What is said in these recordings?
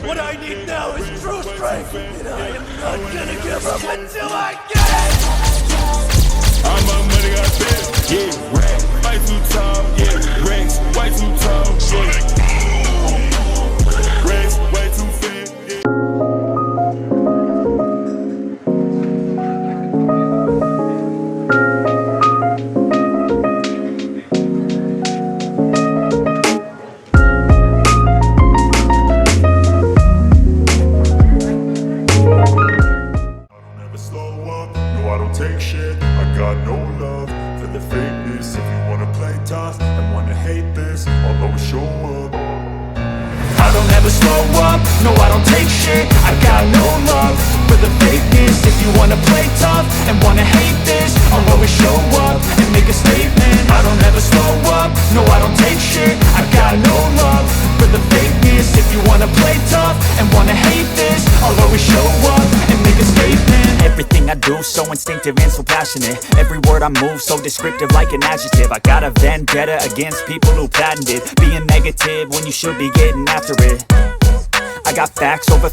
What I need now is true strength, and I am not gonna give up until I get it! All my money got spent, yeah, racks, way too tall, yeah, racks, way too tall, yeah, racks, way too thin, yeah. Take shit, I got no love for the fakeness. If you wanna play tough and wanna hate this, I'll always show up. I don't ever slow up, no I don't take shit. I got no love for the fakeness. If you wanna play tough and wanna hate this, I'll always show up and make a statement. I don't ever slow up, no I don't take shit. I got no love for the fakeness. If you wanna play tough and wanna hate this, I'll always show up and make a statement. Everything I do so instinctive and so passionate. Every word I move so descriptive like an adjective. I got a vendetta against people who patented being negative when you should be getting after it. I got facts over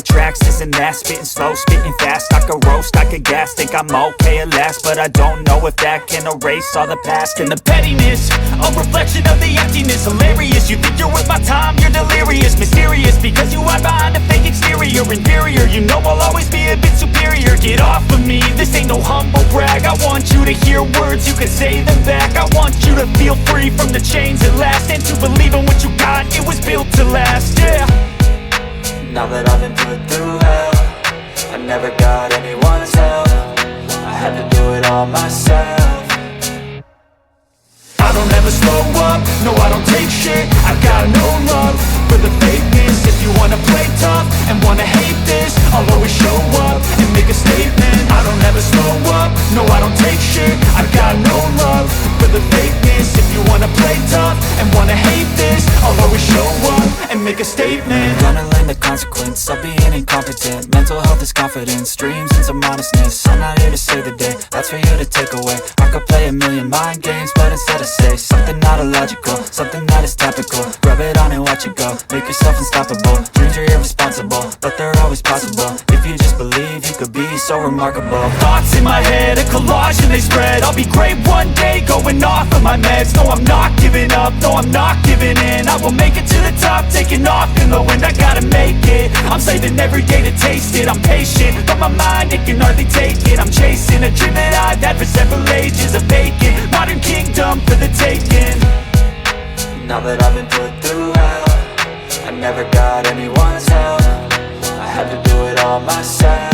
tracks, this and that. Spitting slow, spitting fast, I could roast, I could gas. Think I'm okay at last, but I don't know if that can erase all the past. And the pettiness, a reflection of the emptiness. Hilarious, you think you're worth my time, you're delirious. Mysterious, because you hide behind a fake exterior. Inferior, you know I'll always be a bit superior. Get off of me, this ain't no humble brag. I want you to hear words, you can say them back. I want you to feel free from the chains at last, and to believe in what you got, it was built to last, yeah. Now that I've been put through hell, I never got anyone's help. I had to do it all myself. I don't ever slow up, no I don't take shit. I got no love for the fakeness. If you wanna play tough and wanna hate this, I'll always show up and make a statement. I don't ever slow up, no I don't take shit. I got no love for the fakeness. If you wanna play tough and wanna hate this, I'll always show up and make a statement. Gonna learn the consequence of being incompetent. Mental health is confidence, dreams and some honestness. I'm not here to save the day, that's for you to take away. I could play a million mind games, but instead I say something not illogical, something that is topical. Rub it on and watch it go, make yourself unstoppable. Dreams are irresponsible, but they're always possible. If you just believe, you could be so remarkable. Thoughts in my head, a collage and they spread. I'll be great one day, going off of my meds. No, I'm not giving up, no, I'm not giving in. I will make it to the top, taking off in the wind. I gotta make it, I'm saving every day to taste it. I'm patient, but my mind, it can hardly take it. I'm chasing a dream that I've had for several ages. A vacant, modern kingdom for the taking. Now that I've been put through hell, I never got anyone's help. I had to do it all myself.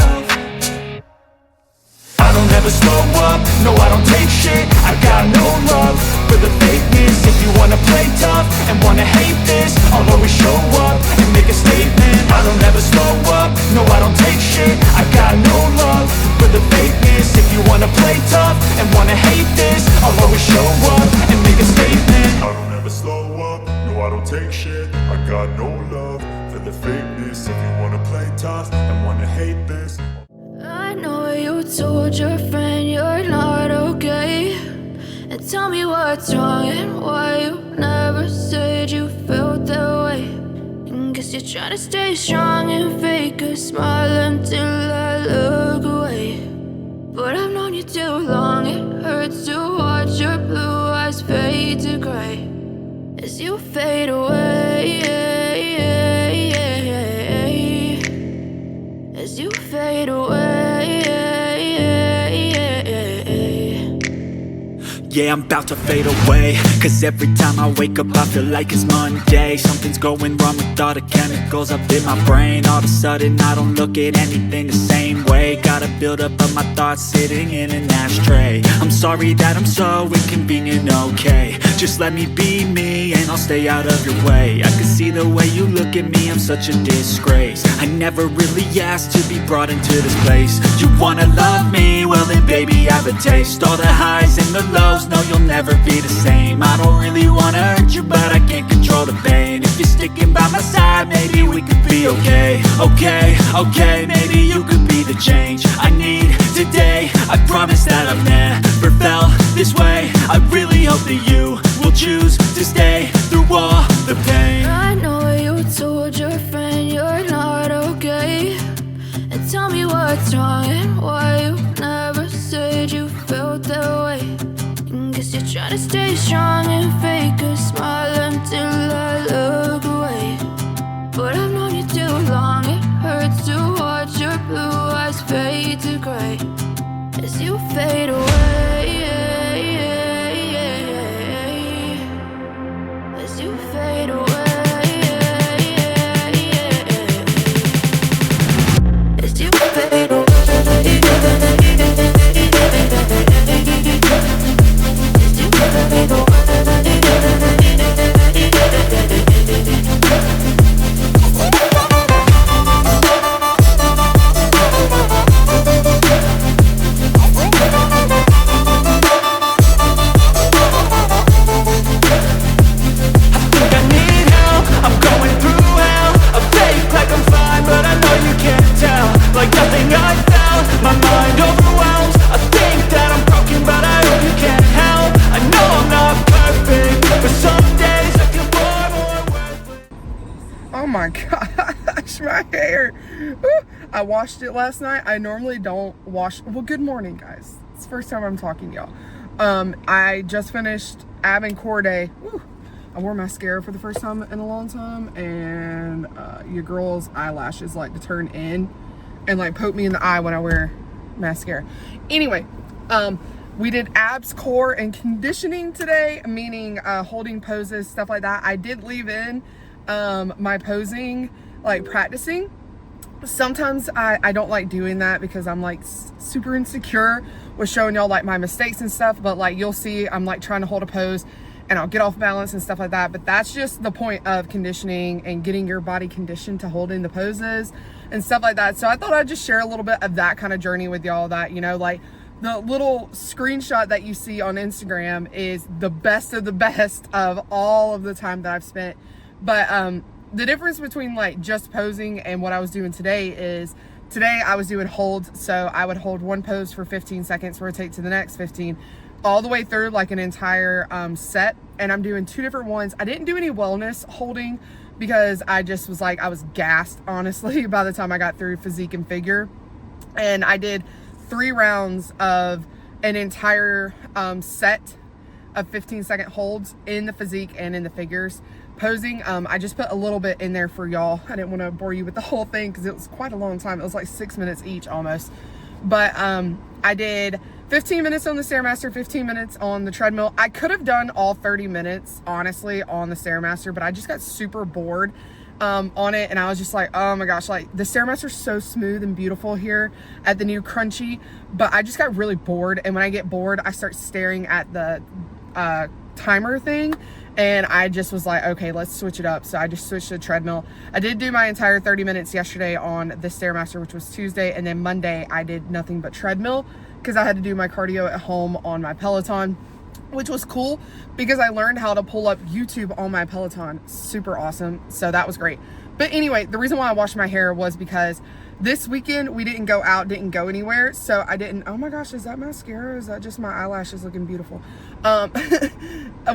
I don't ever slow up, no I don't take shit. I got no love for the fakeness. If you wanna play tough and wanna hate this, I'll always show up and make a statement. I don't ever slow up, no I don't take shit. I got no love for the fakeness. If you wanna play tough and wanna hate this, I'll always show up and make a statement. I don't ever slow up, no I don't take shit. I got no love for the fakeness. If you wanna play tough and wanna hate this, I know you told your friend you're not okay, and tell me what's wrong and why you never said you felt that way. And guess you're trying to stay strong and fake a smile until I look away. But I've known you too long, it hurts to watch your blue eyes fade to gray as you fade away, as you fade away. Yeah, I'm about to fade away, cause every time I wake up I feel like it's Monday. Something's going wrong with all the chemicals up in my brain. All of a sudden I don't look at anything the same way. Got a buildup of my thoughts sitting in an ashtray. I'm sorry that I'm so inconvenient, okay. Just let me be me and I'll stay out of your way. I can see the way you look at me, I'm such a disgrace. I never really asked to be brought into this place. You wanna love me? Well then baby I have a taste. All the highs and the lows, no you'll never be the same. I don't really wanna hurt you but I can't control the pain. If you're sticking by my side maybe we could be okay. Okay, maybe you could be the change I need today. I promise that I've never felt this way. I really hope that you will choose to stay through all the pain. I know you told your friend you're what's wrong and why you never said you felt that way. And guess you're trying to stay strong and fake a smile until I look away. But I've known you too long, it hurts to watch your blue eyes fade to gray as you fade away, as you fade away, as you fade away, as you fade away. Oh my gosh, my hair. Woo. I washed it last night. I normally don't wash. Well, good morning, guys. It's the first time I'm talking to y'all. I just finished ab and core day. Woo. I wore mascara for the first time in a long time, and your girl's eyelashes like to turn in and like poke me in the eye when I wear mascara. Anyway, we did abs, core, and conditioning today, meaning holding poses, stuff like that. I did leave in my posing, like practicing. Sometimes I don't like doing that because I'm like super insecure with showing y'all like my mistakes and stuff, but like you'll see I'm like trying to hold a pose and I'll get off balance and stuff like that. But that's just the point of conditioning and getting your body conditioned to holding the poses and stuff like that. So I thought I'd just share a little bit of that kind of journey with y'all, that, you know, like the little screenshot that you see on Instagram is the best of the best of all of the time that I've spent. But the difference between like just posing and what I was doing today is, today I was doing holds. So I would hold one pose for 15 seconds, rotate to the next 15, all the way through like an entire set. And I'm doing two different ones. I didn't do any wellness holding because I just was like, I was gassed, honestly, by the time I got through physique and figure. And I did 3 rounds of an entire set of 15-second holds in the physique and in the figures. Posing, I just put a little bit in there for y'all. I didn't want to bore you with the whole thing because it was quite a long time. It was like 6 minutes each almost. But I did 15 minutes on the Stairmaster, 15 minutes on the treadmill. I could have done all 30 minutes, honestly, on the Stairmaster, but I just got super bored on it. And I was just like, oh my gosh, like the Stairmaster's so smooth and beautiful here at the new Crunchy. But I just got really bored. And when I get bored, I start staring at the timer thing. And I just was like, okay, let's switch it up. So I just switched to the treadmill. I did do my entire 30 minutes yesterday on the Stairmaster, which was Tuesday. And then Monday, I did nothing but treadmill because I had to do my cardio at home on my Peloton, which was cool because I learned how to pull up YouTube on my Peloton. Super awesome. So that was great. But anyway, the reason why I washed my hair was because this weekend we didn't go out, didn't go anywhere. So I didn't, oh my gosh, is that mascara? Or is that just my eyelashes looking beautiful?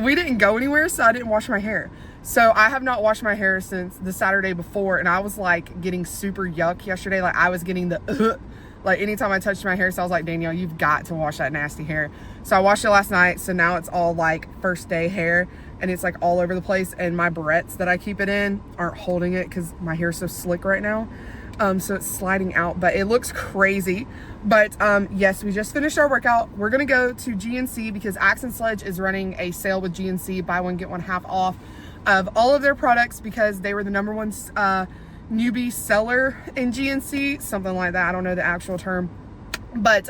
We didn't go anywhere, so I didn't wash my hair. So I have not washed my hair since the Saturday before. And I was like getting super yuck yesterday. Like I was getting the, like anytime I touched my hair. So I was like, Danielle, you've got to wash that nasty hair. So I washed it last night. So now it's all like first day hair. And it's like all over the place. And my barrettes that I keep it in aren't holding it because my hair is so slick right now. So it's sliding out, but it looks crazy. But yes, we just finished our workout. We're gonna go to GNC because Axe and Sledge is running a sale with GNC, buy one get one half off of all of their products because they were the #1 newbie seller in GNC, something like that. I don't know the actual term, but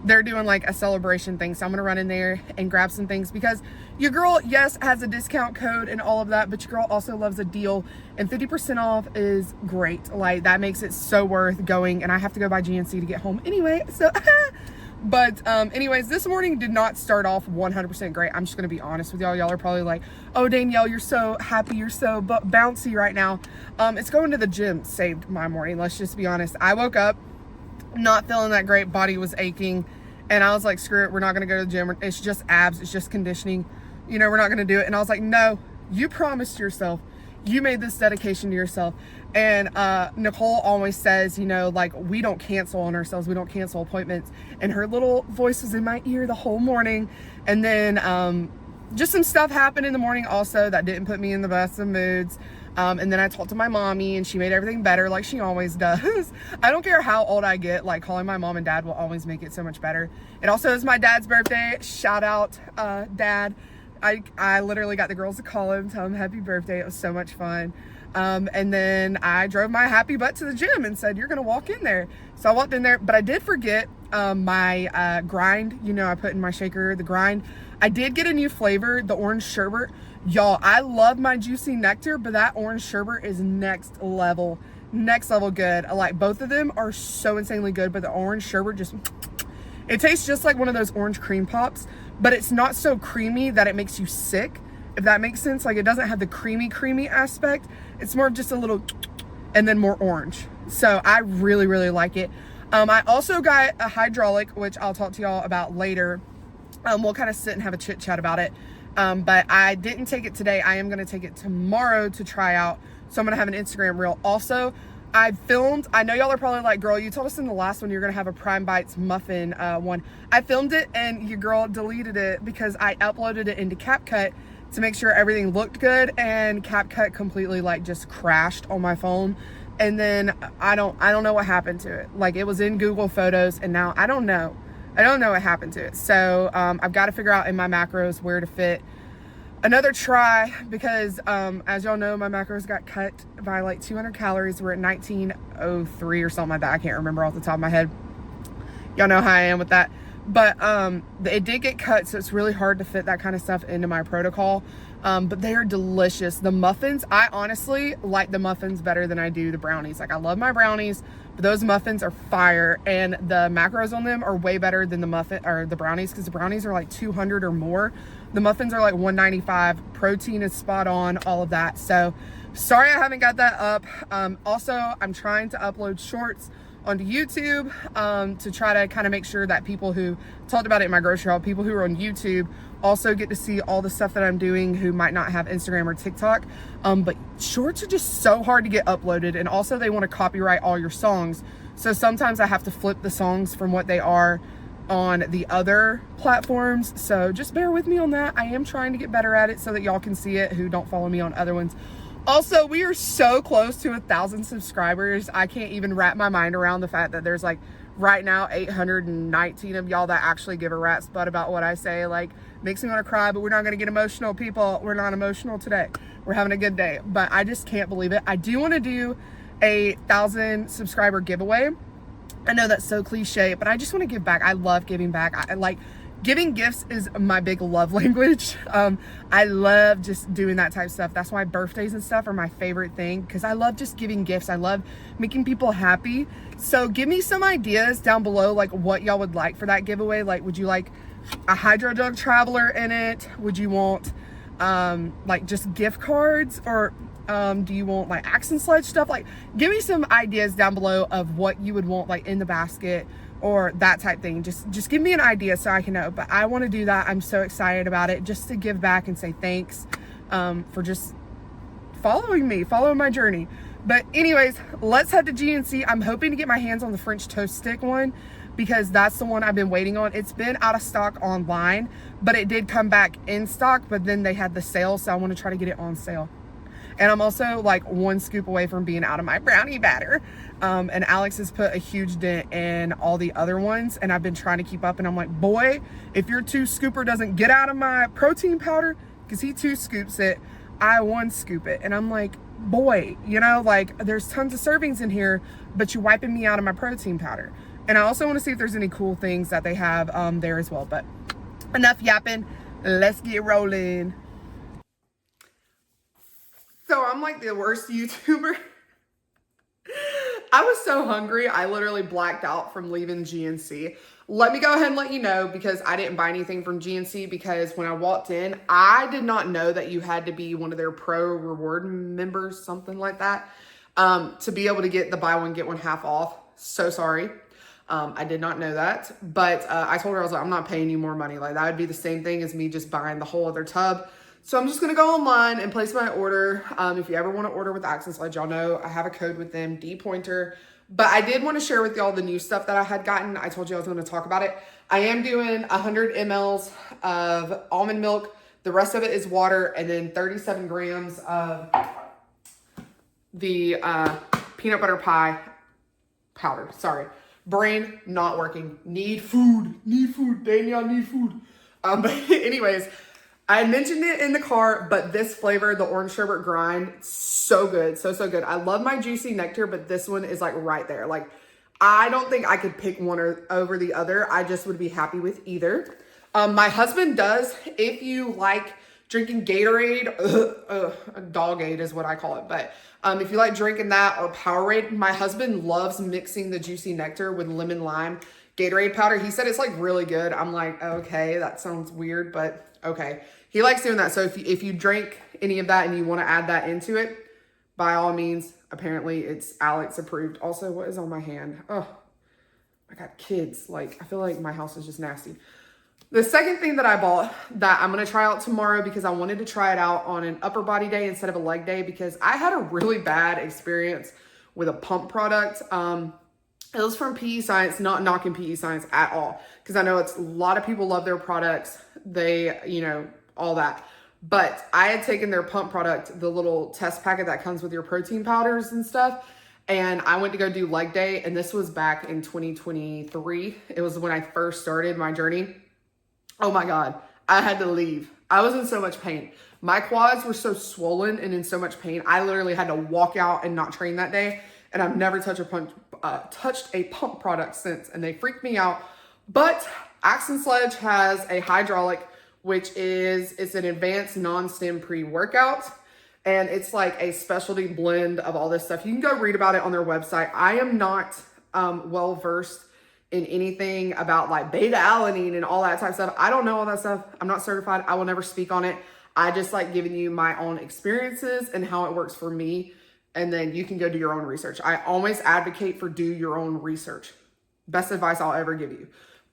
they're doing like a celebration thing. So I'm gonna run in there and grab some things because your girl, yes, has a discount code and all of that, but your girl also loves a deal, and 50% off is great. Like that makes it so worth going. And I have to go by GNC to get home anyway. So, but anyways, this morning did not start off 100% great. I'm just gonna be honest with y'all. Y'all are probably like, oh, Danielle, you're so happy, you're so bouncy right now. It's going to the gym saved my morning. Let's just be honest. I woke up not feeling that great, body was aching, and I was like, screw it, we're not gonna go to the gym, it's just abs, it's just conditioning, you know, we're not gonna do it. And I was like, no, you promised yourself you made this dedication to yourself. And Nicole always says, you know, like, we don't cancel on ourselves. We don't cancel appointments. And her little voice was in my ear the whole morning. And then just some stuff happened in the morning also that didn't put me in the best of moods. And then I talked to my mommy and she made everything better like she always does. I don't care how old I get, like calling my mom and dad will always make it so much better. It also is my dad's birthday. Shout out, Dad. I literally got the girls to call him, tell him happy birthday. It was so much fun. And then I drove my happy butt to the gym and said, you're going to walk in there. So I walked in there, but I did forget my grind. You know, I put in my shaker, the grind. I did get a new flavor, the orange sherbet. Y'all, I love my juicy nectar, but that orange sherbet is next level good. Like, both of them are so insanely good, but the orange sherbet just, it tastes just like one of those orange cream pops, but it's not so creamy that it makes you sick, if that makes sense. Like, it doesn't have the creamy aspect. It's more of just a little, and then more orange. So I really, really like it. I also got a hydraulic, which I'll talk to y'all about later. We'll kind of sit and have a chit chat about it. But I didn't take it today. I am going to take it tomorrow to try out. So I'm going to have an Instagram reel. Also, I filmed, I know y'all are probably like, girl, you told us in the last one you're going to have a Prime Bites muffin one. I filmed it and your girl deleted it because I uploaded it into CapCut to make sure everything looked good, and CapCut completely like just crashed on my phone. And then I don't know what happened to it. Like, it was in Google Photos and now I don't know what happened to it. So I've got to figure out in my macros where to fit another try, because as y'all know, my macros got cut by like 200 calories. We're at 1903 or something like that. I can't remember off the top of my head. Y'all know how I am with that. But it did get cut, so it's really hard to fit that kind of stuff into my protocol. But they are delicious. The muffins, I honestly like the muffins better than I do the brownies. Like, I love my brownies, but those muffins are fire, and the macros on them are way better than the muffin or the brownies, because the brownies are like 200 or more. The muffins are like 195. Protein is spot on, all of that. So sorry I haven't got that up. Also, I'm trying to upload shorts onto YouTube to try to kind of make sure that people who talked about it in my grocery haul, people who are on YouTube also get to see all the stuff that I'm doing who might not have Instagram or TikTok. But shorts are just so hard to get uploaded, and also they want to copyright all your songs. So sometimes I have to flip the songs from what they are on the other platforms. So just bear with me on that. I am trying to get better at it so that y'all can see it who don't follow me on other ones. Also, we are so close to 1,000 subscribers. I can't even wrap my mind around the fact that there's like right now 819 of y'all that actually give a rat's butt about what I say. Like, makes me want to cry, but we're not going to get emotional, people. We're not emotional today. We're having a good day, but I just can't believe it. I do want to do a 1,000 subscriber giveaway. I know that's so cliche, but I just want to give back. I love giving back. I like giving gifts is my big love language. I love just doing that type of stuff. That's why birthdays and stuff are my favorite thing, because I love just giving gifts. I love making people happy. So give me some ideas down below, like what y'all would like for that giveaway. Like, would you like a Hydro Dog Traveler in it? Would you want like just gift cards, or do you want like Axe and Sledge stuff? Like, give me some ideas down below of what you would want like in the basket or that type thing. Just give me an idea so I can know. But I want to do that. I'm so excited about it, just to give back and say thanks for just following my journey. But anyways, let's head to GNC. I'm hoping to get my hands on the French toast stick one, because that's the one I've been waiting on. It's been out of stock online, but it did come back in stock, but then they had the sale, so I want to try to get it on sale. And I'm also like one scoop away from being out of my brownie batter. And Alex has put a huge dent in all the other ones, and I've been trying to keep up. And I'm like, boy, if your 2-scooper doesn't get out of my protein powder, because he 2 scoops it, I 1 scoop it. And I'm like, boy, you know, like, there's tons of servings in here, but you're wiping me out of my protein powder. And I also want to see if there's any cool things that they have there as well. But enough yapping, let's get rolling. So I'm like the worst YouTuber. I was so hungry, I literally blacked out from leaving GNC. Let me go ahead and let you know, because I didn't buy anything from GNC, because when I walked in, I did not know that you had to be one of their pro reward members, something like that, to be able to get the buy one, get one half off. So sorry. I did not know that, but I told her, I was like, I'm not paying you more money. Like, that would be the same thing as me just buying the whole other tub. So I'm just going to go online and place my order. If you ever want to order with Sledge, y'all know I have a code with them, DPOINTER. But I did want to share with y'all the new stuff that I had gotten. I told you I was going to talk about it. I am doing 100 mLs of almond milk. The rest of it is water, and then 37 grams of the peanut butter pie powder. Sorry. Brain not working. Need food. Danielle, need food. But anyways, I mentioned it in the car, but this flavor, the orange sherbet grind, so good. So good. I love my juicy nectar, but this one is like right there. Like, I don't think I could pick one over the other. I just would be happy with either. My husband does. If you like drinking Gatorade, Dogade is what I call it. But if you like drinking that or Powerade, my husband loves mixing the juicy nectar with lemon lime Gatorade powder. He said it's like really good. I'm like, okay, that sounds weird, but okay. He likes doing that. So if you drink any of that and you want to add that into it, by all means. Apparently it's Alex approved. Also, what is on my hand? Oh, I got kids. Like, I feel like my house is just nasty. The second thing that I bought that I'm going to try out tomorrow because I wanted to try it out on an upper body day instead of a leg day because I had a really bad experience with a pump product. It was from PE Science, not knocking PE Science at all, because I know it's a lot of people love their products. They, you know, all that. But I had taken their pump product, the little test packet that comes with your protein powders and stuff. And I went to go do leg day. And this was back in 2023. It was when I first started my journey. Oh my God, I had to leave. I was in so much pain. My quads were so swollen and in so much pain. I literally had to walk out and not train that day. And I've never touched a pump product since. And they freaked me out. But Sledge has a hydraulic, which is, it's an advanced non-stim pre-workout. And it's like a specialty blend of all this stuff. You can go read about it on their website. I am not well-versed in anything about like beta-alanine and all that type of stuff. I don't know all that stuff. I'm not certified. I will never speak on it. I just like giving you my own experiences and how it works for me. And then you can go do your own research. I always advocate for do your own research. Best advice I'll ever give you.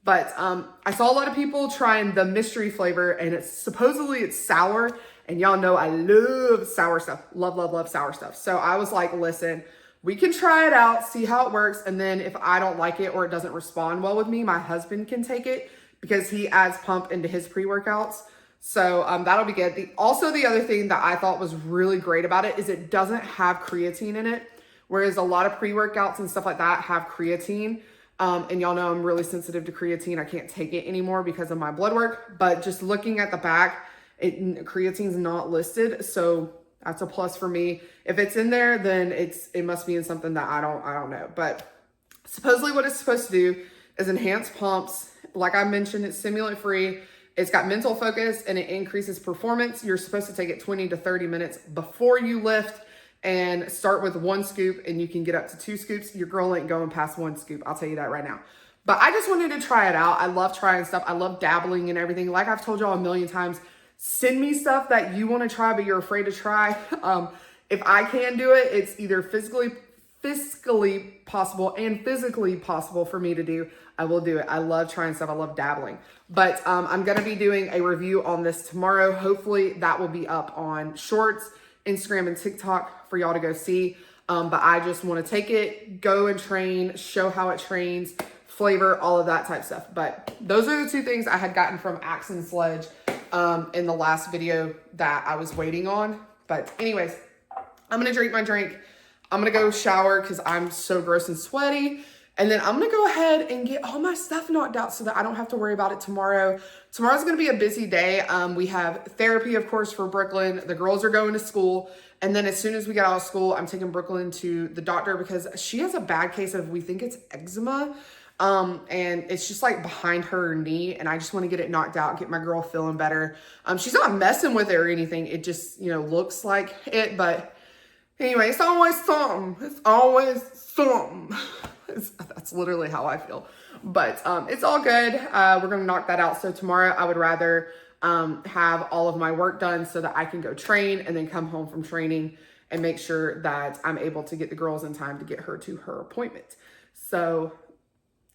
But I saw a lot of people trying the mystery flavor, and it's supposedly sour. And y'all know I love sour stuff. Love sour stuff. So I was like, listen, we can try it out, see how it works. And then if I don't like it or it doesn't respond well with me, my husband can take it because he adds pump into his pre-workouts. So that'll be good. Also, the other thing that I thought was really great about it is it doesn't have creatine in it. Whereas a lot of pre-workouts and stuff like that have creatine. And y'all know I'm really sensitive to creatine. I can't take it anymore because of my blood work. But just looking at the back, creatine's not listed. So that's a plus for me. If it's in there, then it must be in something that I don't know. But supposedly what it's supposed to do is enhance pumps. Like I mentioned, it's stimulant free. It's got mental focus and it increases performance. You're supposed to take it 20 to 30 minutes before you lift and start with 1 scoop, and you can get up to 2 scoops. Your girl ain't going past 1 scoop. I'll tell you that right now. But I just wanted to try it out. I love trying stuff. I love dabbling and everything. Like I've told y'all a million times, send me stuff that you want to try, but you're afraid to try. If I can do it, it's either fiscally possible and physically possible for me to do. I will do it. I love trying stuff. I love dabbling. But I'm going to be doing a review on this tomorrow. Hopefully that will be up on Shorts, Instagram, and TikTok for y'all to go see. But I just want to take it, go and train, show how it trains, flavor, all of that type stuff. But those are the 2 things I had gotten from Sledge in the last video that I was waiting on. But anyways, I'm going to drink my drink. I'm going to go shower because I'm so gross and sweaty. And then I'm going to go ahead and get all my stuff knocked out so that I don't have to worry about it tomorrow. Tomorrow's going to be a busy day. We have therapy, of course, for Brooklyn. The girls are going to school. And then as soon as we get out of school, I'm taking Brooklyn to the doctor because she has a bad case of, we think it's eczema. And it's just like behind her knee. And I just want to get it knocked out, get my girl feeling better. She's not messing with it or anything. It just, looks like it. But anyway, it's always something. It's always something. That's literally how I feel. But it's all good. We're going to knock that out. So tomorrow I would rather have all of my work done so that I can go train and then come home from training and make sure that I'm able to get the girls in time to get her to her appointment. So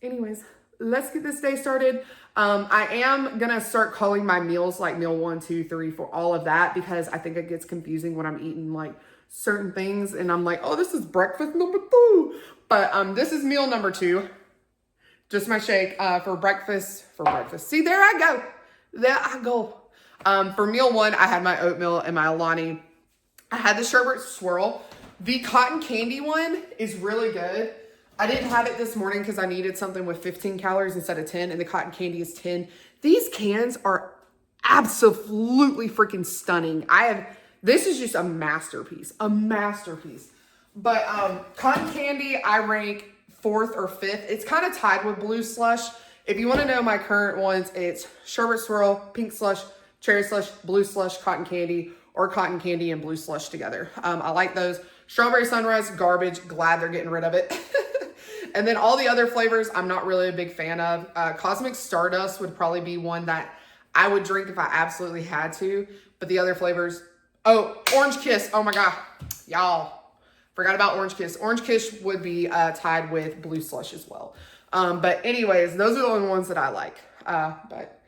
anyways, let's get this day started. I am gonna start calling my meals like meal 1, 2, 3, 4, all of that, because I think it gets confusing when I'm eating like certain things and I'm like, oh, this is breakfast number 2. But this is meal number 2. Just my shake for breakfast. See, there I go. For meal 1, I had my oatmeal and my Alani. I had the sherbet swirl. The cotton candy one is really good. I didn't have it this morning because I needed something with 15 calories instead of 10, and the cotton candy is 10. These cans are absolutely freaking stunning. This is just a masterpiece. But cotton candy, I rank 4th or 5th. It's kind of tied with blue slush. If you want to know my current ones, it's sherbet swirl, pink slush, cherry slush, blue slush, cotton candy, or cotton candy and blue slush together. I like those. Strawberry sunrise, garbage. Glad they're getting rid of it. And then all the other flavors, I'm not really a big fan of. Cosmic Stardust would probably be one that I would drink if I absolutely had to. But the other flavors, oh, Orange Kiss. Oh my God, y'all. Forgot about Orange Kiss. Orange Kiss would be tied with blue slush as well. But anyways, those are the only ones that I like. But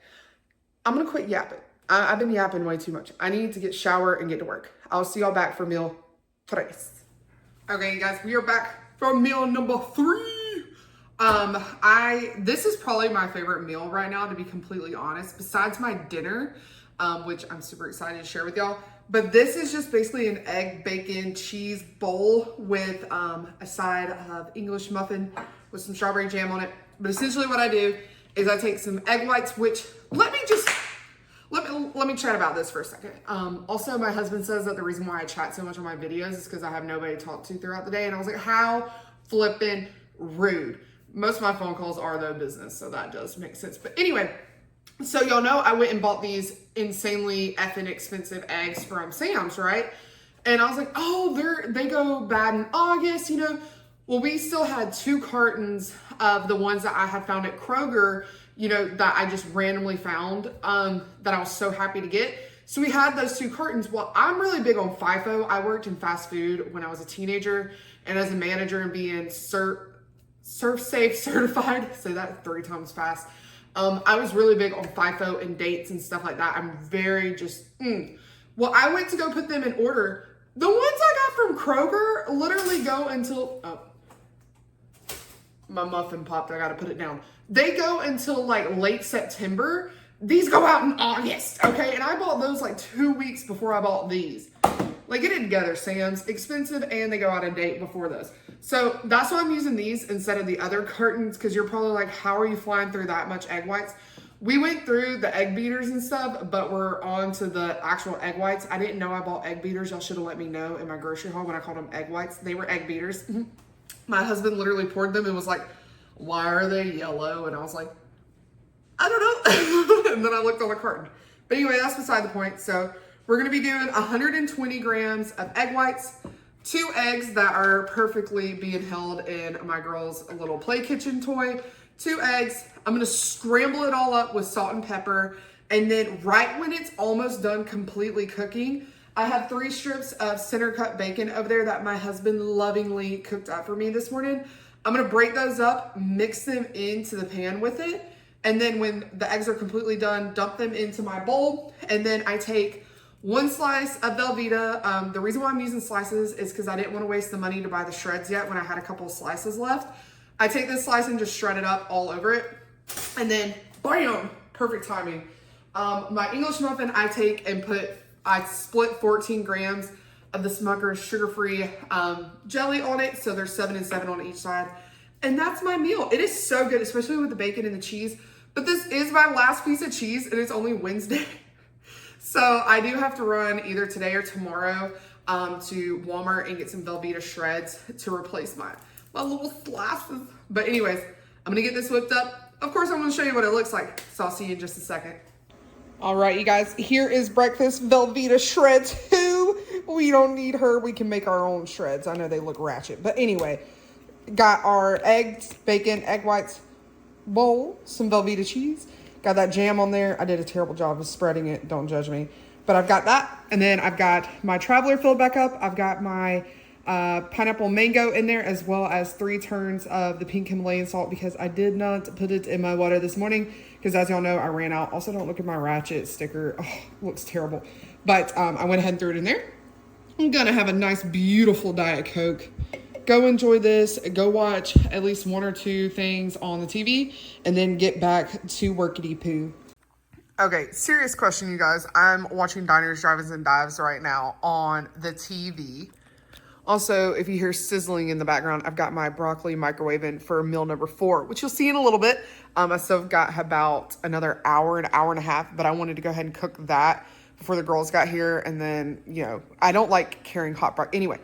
I'm going to quit yapping. I've been yapping way too much. I need to get shower and get to work. I'll see y'all back for meal 3. Okay, guys, we are back for meal number 3. This is probably my favorite meal right now, to be completely honest, besides my dinner, which I'm super excited to share with y'all. But this is just basically an egg, bacon, cheese bowl with a side of English muffin with some strawberry jam on it. But essentially what I do is I take some egg whites, which let me chat about this for a second. Also, my husband says that the reason why I chat so much on my videos is because I have nobody to talk to throughout the day. And I was like, how flippin' rude. Most of my phone calls are though business, so that does make sense. But anyway, so y'all know I went and bought these insanely effing expensive eggs from Sam's, right? And I was like, oh, they go bad in August, you know. Well, we still had 2 cartons of the ones that I had found at Kroger, you know, that I just randomly found, that I was so happy to get. So we had those 2 cartons. Well, I'm really big on FIFO. I worked in fast food when I was a teenager, and as a manager and being ServSafe certified, say that 3 times fast. I was really big on FIFO and dates and stuff like that. I'm very Well, I went to go put them in order. The ones I got from Kroger literally go until, oh, my muffin popped. I got to put it down. They go until like late September. These go out in August, okay? And I bought those like 2 weeks before I bought these. Like, get it together, Sam's. Expensive, and they go out of date before those. So that's why I'm using these instead of the other cartons, because you're probably like, how are you flying through that much egg whites? We went through the egg beaters and stuff, but we're on to the actual egg whites. I didn't know I bought egg beaters. Y'all should have let me know in my grocery haul when I called them egg whites. They were egg beaters. My husband literally poured them and was like, why are they yellow? And I was like, I don't know. And then I looked on the carton. But anyway, that's beside the point. So we're going to be doing 120 grams of egg whites, 2 eggs that are perfectly being held in my girl's little play kitchen toy, 2 eggs. I'm going to scramble it all up with salt and pepper. And then right when it's almost done completely cooking, I have 3 strips of center cut bacon over there that my husband lovingly cooked up for me this morning. I'm going to break those up, mix them into the pan with it. And then when the eggs are completely done, dump them into my bowl. And then I take 1 slice of Velveeta. The reason why I'm using slices is because I didn't want to waste the money to buy the shreds yet when I had a couple of slices left. I take this slice and just shred it up all over it. And then, bam, perfect timing. My English muffin, I split 14 grams of the Smucker's sugar-free jelly on it. So there's 7 and 7 on each side. And that's my meal. It is so good, especially with the bacon and the cheese. But this is my last piece of cheese, and it's only Wednesday. So I do have to run either today or tomorrow to Walmart and get some Velveeta shreds to replace my little slices. But anyways, I'm gonna get this whipped up. Of course, I'm gonna show you what it looks like. So I'll see you in just a second. All right, you guys, here is breakfast Velveeta shreds too. We don't need her. We can make our own shreds. I know they look ratchet, but anyway, got our eggs, bacon, egg whites, bowl, some Velveeta cheese. Got that jam on there. I did a terrible job of spreading it. Don't judge me. But I've got that. And then I've got my traveler filled back up. I've got my pineapple mango in there, as well as 3 turns of the pink Himalayan salt, because I did not put it in my water this morning because, as y'all know, I ran out. Also, don't look at my ratchet sticker. Oh, looks terrible. But I went ahead and threw it in there. I'm gonna have a nice, beautiful Diet Coke. Go enjoy this. Go watch at least 1 or 2 things on the TV, and then get back to workity poo. Okay, serious question, you guys. I'm watching Diners, Drive-Ins, and Dives right now on the TV. Also, if you hear sizzling in the background, I've got my broccoli microwaving for meal number 4, which you'll see in a little bit. I still got about another hour, an hour and a half, but I wanted to go ahead and cook that before the girls got here. And then, you know, I don't like carrying hot broccoli. Anyway,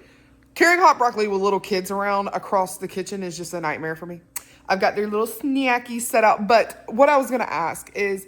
carrying hot broccoli with little kids around across the kitchen is just a nightmare for me. I've got their little snackies set out. But what I was going to ask is,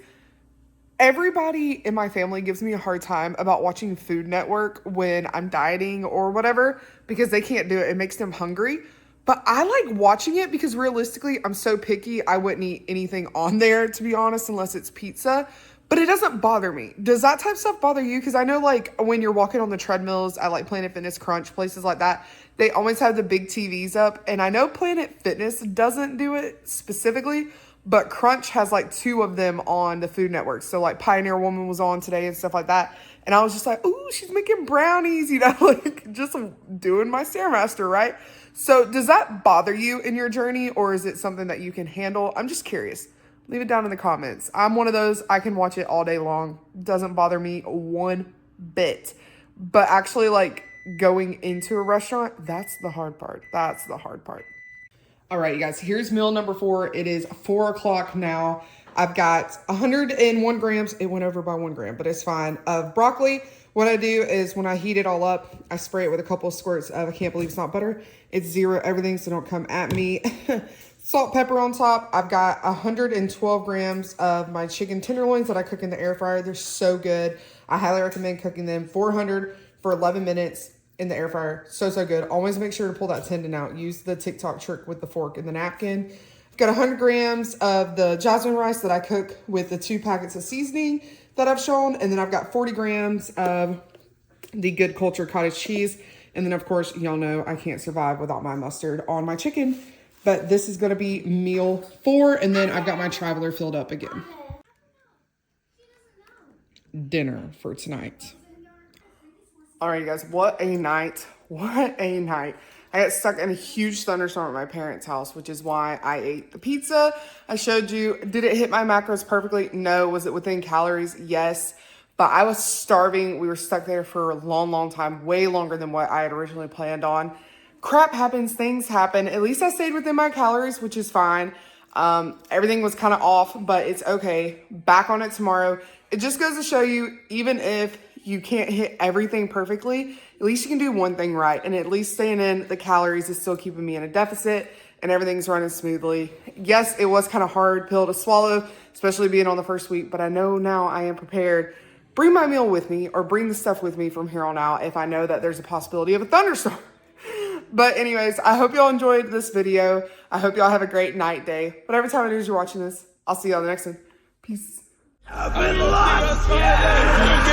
everybody in my family gives me a hard time about watching Food Network when I'm dieting or whatever, because they can't do it. It makes them hungry. But I like watching it because realistically, I'm so picky, I wouldn't eat anything on there, to be honest, unless it's pizza. But it doesn't bother me. Does that type of stuff bother you? Because I know, like, when you're walking on the treadmills at, like, Planet Fitness, Crunch, places like that, they always have the big TVs up. And I know Planet Fitness doesn't do it specifically, but Crunch has, like, 2 of them on the Food Network. So, like, Pioneer Woman was on today and stuff like that. And I was just like, ooh, she's making brownies, you know, like, just doing my Stairmaster, right? So does that bother you in your journey, or is it something that you can handle? I'm just curious. Leave it down in the comments. I'm one of those, I can watch it all day long. Doesn't bother me one bit. But actually, like, going into a restaurant, that's the hard part. That's the hard part. All right, you guys, here's meal number 4. It is 4 o'clock now. I've got 101 grams. It went over by 1 gram, but it's fine. Of broccoli. What I do is when I heat it all up, I spray it with a couple of squirts of, I can't believe it's not butter. It's 0 everything, so don't come at me. Salt, pepper on top. I've got 112 grams of my chicken tenderloins that I cook in the air fryer. They're so good. I highly recommend cooking them 400 for 11 minutes in the air fryer. So, so good. Always make sure to pull that tendon out. Use the TikTok trick with the fork and the napkin. I've got 100 grams of the jasmine rice that I cook with the 2 packets of seasoning that I've shown. And then I've got 40 grams of the Good Culture cottage cheese. And then, of course, y'all know I can't survive without my mustard on my chicken. But this is going to be meal 4. And then I've got my traveler filled up again. Dinner for tonight. All right, you guys, what a night. What a night. I got stuck in a huge thunderstorm at my parents' house, which is why I ate the pizza. I showed you. Did it hit my macros perfectly? No. Was it within calories? Yes. But I was starving. We were stuck there for a long, long time, way longer than what I had originally planned on. Crap happens. Things happen. At least I stayed within my calories, which is fine. Everything was kind of off, but it's okay. Back on it tomorrow. It just goes to show you, even if you can't hit everything perfectly, at least you can do one thing right. And at least staying in the calories is still keeping me in a deficit and everything's running smoothly. Yes, it was kind of hard pill to swallow, especially being on the first week, but I know now I am prepared. Bring my meal with me, or bring the stuff with me from here on out if I know that there's a possibility of a thunderstorm. But anyways, I hope y'all enjoyed this video. I hope y'all have a great night, day. Whatever time it is you're watching this, I'll see y'all in the next one. Peace. I've been lost, yeah.